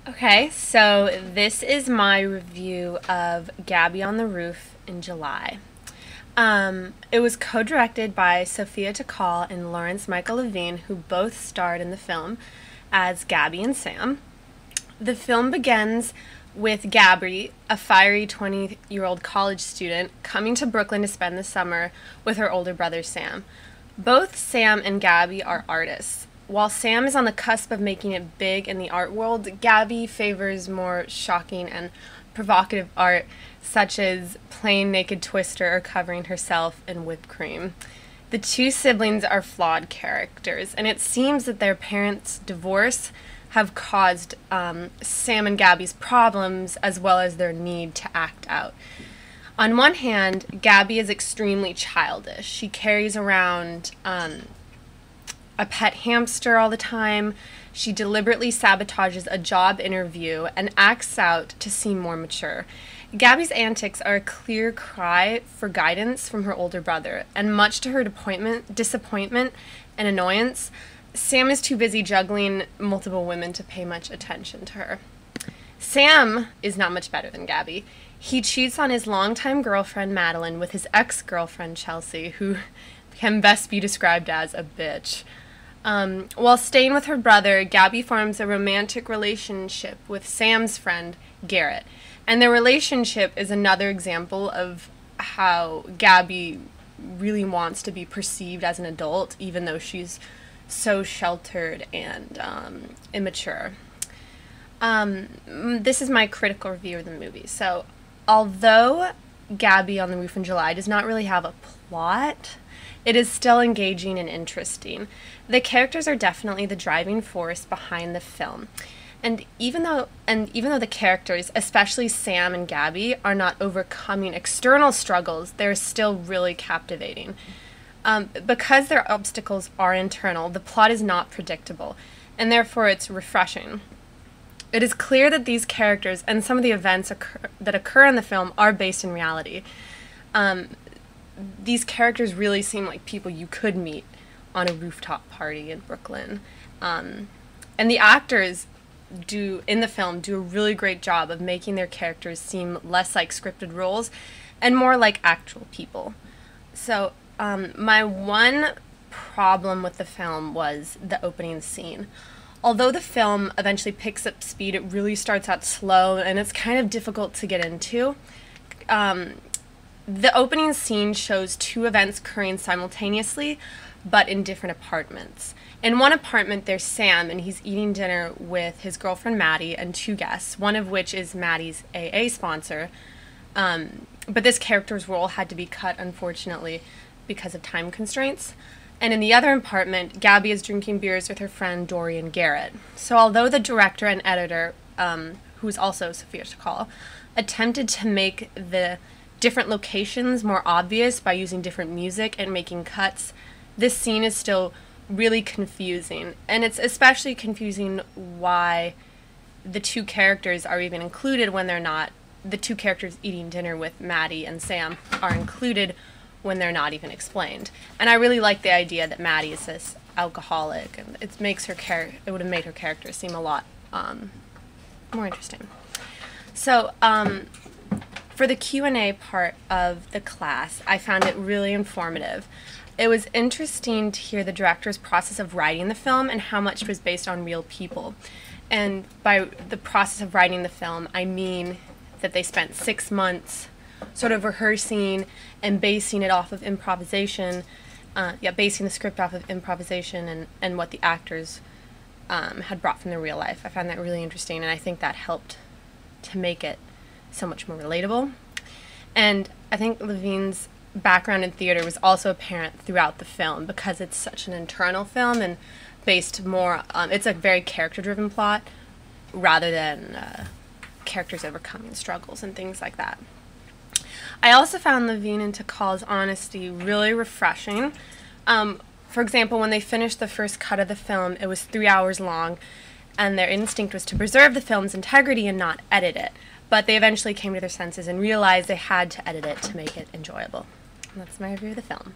Okay, so this is my review of Gabby on the Roof in July. It was co-directed by Sophia Takal and Lawrence Michael Levine, who both starred in the film as Gabby and Sam. The film begins with Gabby, a fiery 20-year-old college student, coming to Brooklyn to spend the summer with her older brother Sam. Both Sam and Gabby are artists. While Sam is on the cusp of making it big in the art world, Gabby favors more shocking and provocative art, such as plain naked Twister or covering herself in whipped cream. The two siblings are flawed characters, and it seems that their parents' divorce have caused Sam and Gabby's problems as well as their need to act out. On one hand, Gabby is extremely childish. She carries around a pet hamster all the time. She deliberately sabotages a job interview and acts out to seem more mature. Gabby's antics are a clear cry for guidance from her older brother, and much to her disappointment and annoyance, Sam is too busy juggling multiple women to pay much attention to her. Sam is not much better than Gabby. He cheats on his longtime girlfriend Madeline with his ex-girlfriend Chelsea, who can best be described as a bitch. While staying with her brother, Gabby forms a romantic relationship with Sam's friend, Garrett. And their relationship is another example of how Gabby really wants to be perceived as an adult, even though she's so sheltered and immature. This is my critical review of the movie. So, although Gabby on the Roof in July does not really have a plot, it is still engaging and interesting. The characters are definitely the driving force behind the film. And even though the characters, especially Sam and Gabby, are not overcoming external struggles, they're still really captivating. Because their obstacles are internal, the plot is not predictable, and therefore it's refreshing. It is clear that these characters and some of the events that occur in the film are based in reality. These characters really seem like people you could meet on a rooftop party in Brooklyn. And the actors in the film do a really great job of making their characters seem less like scripted roles and more like actual people. So my one problem with the film was the opening scene. Although the film eventually picks up speed, it really starts out slow and it's kind of difficult to get into. The opening scene shows two events occurring simultaneously, but in different apartments. In one apartment, there's Sam, and he's eating dinner with his girlfriend Maddie and two guests, one of which is Maddie's AA sponsor. But this character's role had to be cut, unfortunately, because of time constraints. And in the other apartment, Gabby is drinking beers with her friend Dorian Garrett. So although the director and editor, who is also Sophia Takal, attempted to make the different locations more obvious by using different music and making cuts, this scene is still really confusing. And it's especially confusing why the two characters are even included when they're not. The two characters eating dinner with Maddie and Sam are included when they're not even explained. And I really like the idea that Maddie is this alcoholic, and it would have made her character seem a lot more interesting. So, for the Q&A part of the class, I found it really informative. It was interesting to hear the director's process of writing the film and how much was based on real people. And by the process of writing the film, I mean that they spent 6 months sort of rehearsing and basing it off of improvisation, basing the script off of improvisation and what the actors had brought from their real life. I found that really interesting, and I think that helped to make it so much more relatable. And I think Levine's background in theater was also apparent throughout the film because it's such an internal film and based more, it's a very character-driven plot rather than characters overcoming struggles and things like that. I also found Levine and Takal's honesty really refreshing. For example, when they finished the first cut of the film, it was 3 hours long, and their instinct was to preserve the film's integrity and not edit it. But they eventually came to their senses and realized they had to edit it to make it enjoyable. And that's my review of the film.